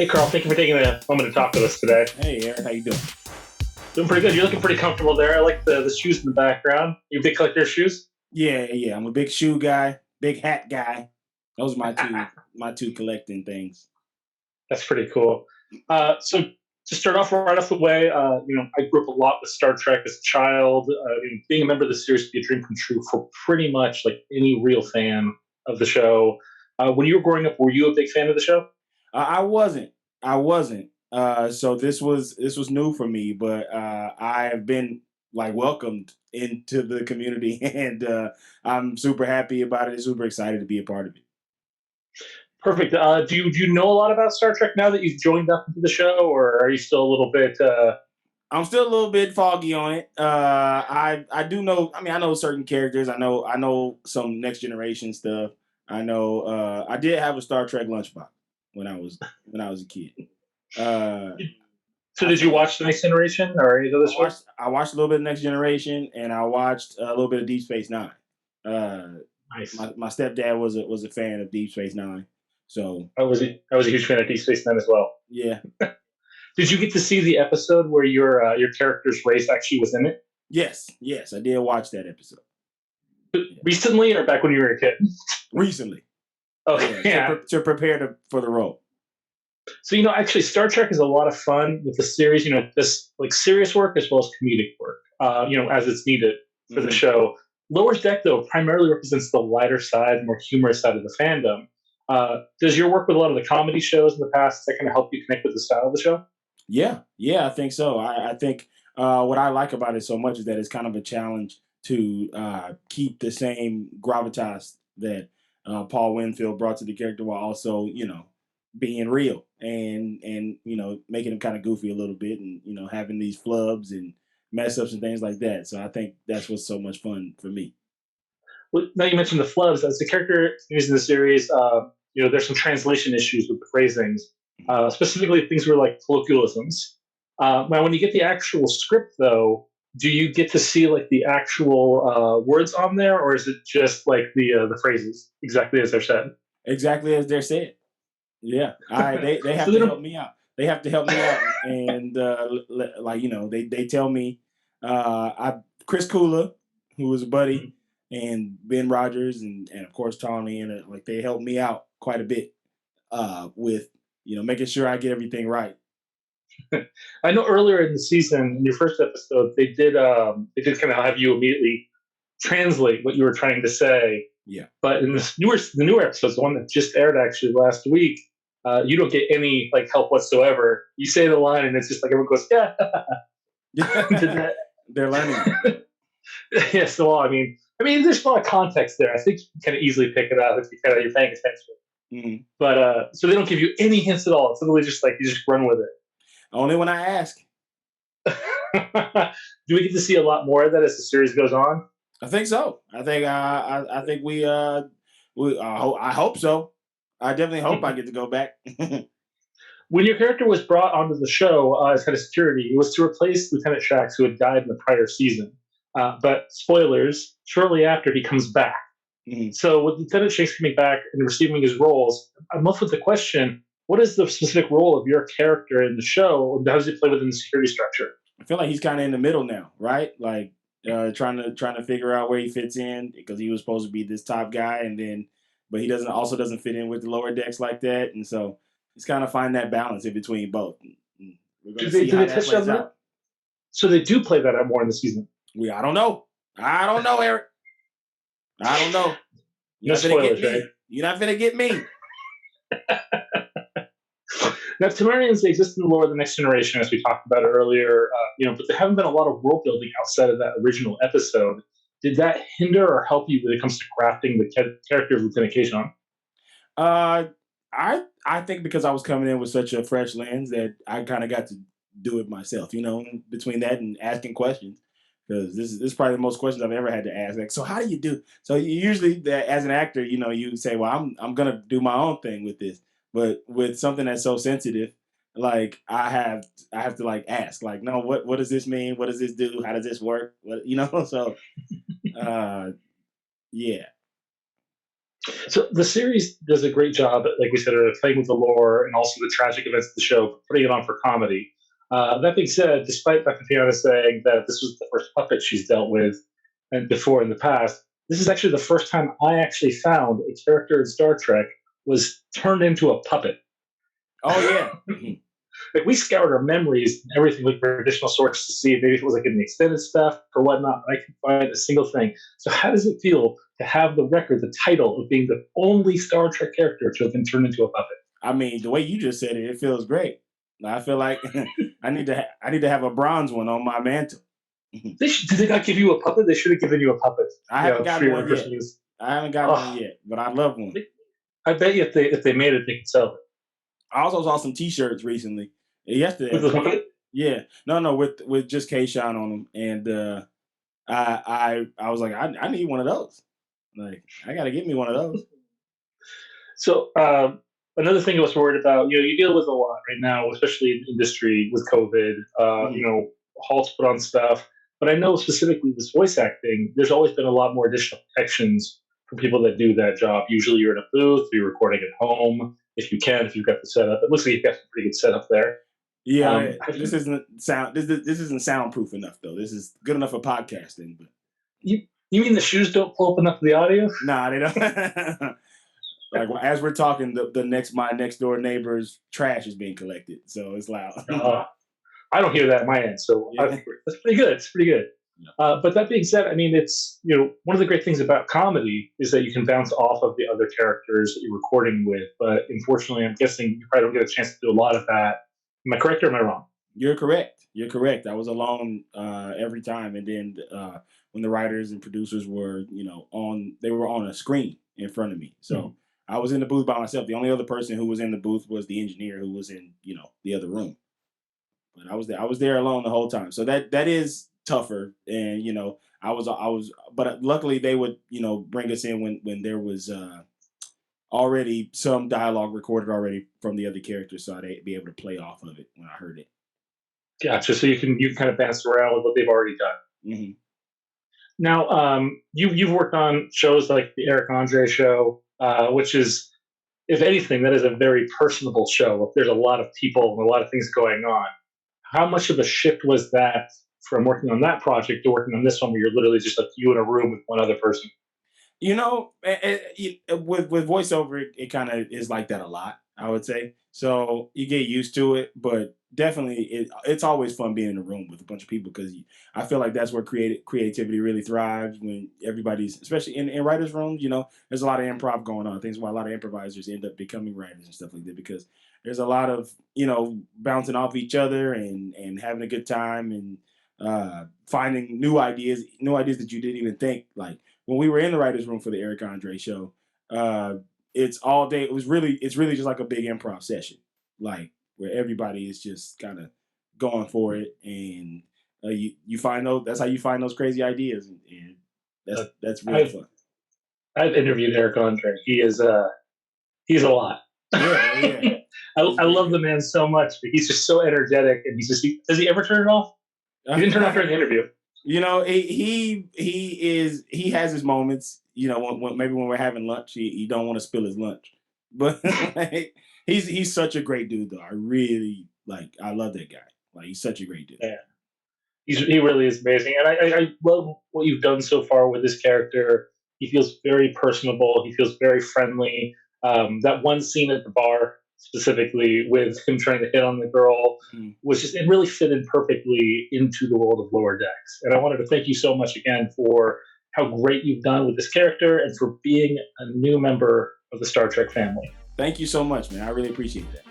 Hey, Carl, thank you for taking a moment to talk with us today. Hey, Eric, how you doing? Doing pretty good. You're looking pretty comfortable there. I like the shoes in the background. You a big collector of shoes? Yeah. I'm a big shoe guy, big hat guy. Those are my two collecting things. That's pretty cool. So to start off right off the way, I grew up a lot with Star Trek as a child. Being a member of the series would be a dream come true for pretty much like any real fan of the show. When you were growing up, were you a big fan of the show? I wasn't. I wasn't. So this was new for me, but I have been like welcomed into the community, and I'm super happy about it. Super excited to be a part of it. Perfect. Do you know a lot about Star Trek now that you've joined up into the show, or are you still a little bit? I'm still a little bit foggy on it. I do know. I mean, I know certain characters. I know some next generation stuff. I know. I did have a Star Trek lunchbox when I was a kid. Uh, So I did you think watch the Next Generation or any of those I shows? watched a little bit of Next Generation, and I watched a little bit of Deep Space Nine. Uh, Nice. my stepdad was a fan of Deep Space Nine, so I was a huge fan of Deep Space Nine as well. yeah. Did you get to see the episode where your character's race actually was in it Yes, I did watch that episode. Yeah. recently or back when you were a kid? Recently. Okay, Yeah, yeah. to prepare for the role. So actually, Star Trek is a lot of fun with the series. This like serious work as well as comedic work. As it's needed for the Hmm. show. Lower Deck though primarily represents the lighter side, more humorous side of the fandom. Does your work with a lot of the comedy shows in the past that kind of help you connect with the style of the show? Yeah, I think so. I think what I like about it so much is that it's kind of a challenge to keep the same gravitas that Paul Winfield brought to the character while also, being real and making him kind of goofy a little bit and having these flubs and mess ups and things like that. So I think that's what's so much fun for me. Well, now you mentioned the flubs. As the character is in the series, there's some translation issues with the phrasings, specifically things were like colloquialisms. Now, when you get the actual script, though, do you get to see like the actual words on there, or is it just like the phrases exactly as they're said? Exactly as they're said. Yeah, they So have they to help don't. me out. They have to help me out, and like they tell me, I Chris Kula, who was a buddy, and Ben Rogers, and of course Tony, and like they helped me out quite a bit with making sure I get everything right. I know earlier in the season, in your first episode, they did kind of have you immediately translate what you were trying to say. Yeah, But in the newer episodes, the one that just aired actually last week, you don't get any like help whatsoever. You say the line, and it's just like everyone goes, "Yeah." Did that? they're learning it. Yeah. So there's a lot of context there. I think you can kind of easily pick it up if you're paying attention. Mhm. But so they don't give you any hints at all. It's literally just like you just run with Only when I ask. it. Do we get to see a lot more of that as the series goes on? I think so. I think I hope so. I definitely hope I get to go back. When your character was brought onto the show as head of security, it was to replace Lieutenant Shax, who had died in the prior season. But spoilers, shortly after he comes back. Mhm. So with Lieutenant Shax coming back and receiving his roles, I'm left with the question: what is the specific role of your character in the show, and how does it play within the security structure? I feel like he's kind of in the middle now, right? Like trying to figure out where he fits in because he was supposed to be this top guy, and then but he doesn't fit in with the lower decks like that, and so he's kind of find that balance in between both. And we're Do gonna they see do how they that touch on plays that? out. So they do play that out more in the season. I don't know. I don't know, Eric. I don't know. No You're not gonna get spoilers, right? me. You're not gonna get me. Now, Tamarians they exist in the lore of the Next Generation, as we talked about earlier. But there haven't been a lot of world building outside of that original episode. Did that hinder or help you when it comes to crafting the character of Lieutenant Kayshon? Uh, I think because I was coming in with such a fresh lens that I kind of got to do it myself. Between that and asking questions, because this is probably the most questions I've ever had to ask. Like, so how do you do? So usually, that as an actor, you say, well, I'm gonna do my own thing with this, but with something that's so sensitive, like I have to like ask, like, no, what does this mean? What does this do? How does this work? So uh, yeah. So the series does a great job, like we said, of playing with the lore and also the tragic events of the show, putting it on for comedy. That being said, despite Dr. Fiona saying that this was the first puppet she's dealt with and before in the past, this is actually the first time I actually found a character in Star Trek was turned into a puppet. Oh yeah. Like we scoured our memories and everything like for additional sources to see if maybe it was like in the extended stuff or whatnot. But I can find a single thing. So how does it feel to have the record, the title of being the only Star Trek character to have been turned into a puppet? I mean, the way you just said it, it feels great. I feel like I need to have a bronze one on my mantle. Did they not give you a puppet? They should have given you a puppet. I haven't For gotten your one own yet. personal use. I haven't gotten one Oh, yet, but I love one. I bet you if they made it, they could sell it. I also saw some T-shirts recently, yesterday, With the actually. puppet? Yeah, no, with just Kayshon on them, and I was like, I need one of those. Like, I got to get me one of those. So another thing I was worried about, you deal with a lot right now, especially in industry with COVID. Mhm. Halts put on stuff, but I know specifically with voice acting, there's always been a lot more additional protections for people that do that job. Usually, you're in a booth, you're recording at home, if you can, if you've got the setup. It looks like you've got some pretty good setup there. Yeah, Have this you, isn't sound. This isn't soundproof enough though. This is good enough for podcasting, but you mean the shoes don't pull up enough for the audio? nah, they don't. Like as we're talking, my next door neighbor's trash is being collected, so it's loud. Uh, I don't hear that at my end, so Yeah. that's pretty good. It's pretty good. Yeah. But that being said, I mean, it's one of the great things about comedy is that you can bounce off of the other characters that you're recording with. But unfortunately, I'm guessing you probably don't get a chance to do a lot of that. Am I correct or am I wrong? You're correct. You're correct. I was alone every time, and then when the writers and producers were, they were on a screen in front of me. So Mhm. I was in the booth by myself. The only other person who was in the booth was the engineer who was in, the other room. But I was there. I was there alone the whole time. So that is tougher. And I was. But luckily they would bring us in when there was already some dialogue recorded already from the other characters, so I'd be able to play off of it when I heard it. Gotcha. So you can kind of bounce around with what they've already done. Hmm. Now, you've worked on shows like the Eric Andre show, which is, if anything, that is a very personable show. There's a lot of people and a lot of things going on. How much of a shift was that from working on that project to working on this one, where you're literally just like you in a room with one other person? With voiceover, it kind of is like that a lot. I would say so. You get used to it, but definitely, it's always fun being in a room with a bunch of people because I feel like that's where creativity really thrives when everybody's, especially in writers' rooms. There's a lot of improv going on. Things why a lot of improvisers end up becoming writers and stuff like that because there's a lot of bouncing off each other and having a good time and finding new ideas that you didn't even think like when we were in the writers' room for the Eric Andre show, it's all day. It's really just like a big improv session, like where everybody is just kind of going for it, and you find those. That's how you find those crazy ideas, and Uh, that's really I've fun. I've interviewed Eric Andre. He's a lot. Yeah, yeah, he's I very love the good. man so much, but he's just so energetic, and does he ever turn it off? He didn't turn it off during the interview. He has his moments. Maybe when we're having lunch, he don't want to spill his lunch, but like, he's such a great dude though. I really I love that guy. Like he's such a great dude. Yeah. He really is amazing, and I love what you've done so far with this character. He feels very personable. He feels very friendly. That one scene at the bar, specifically with him trying to hit on the girl, Mm. was just it really fit in perfectly into the world of Lower Decks. And I wanted to thank you so much again for how great you've done with this character and for being a new member of the Star Trek family. Thank you so much, man. I really appreciate that.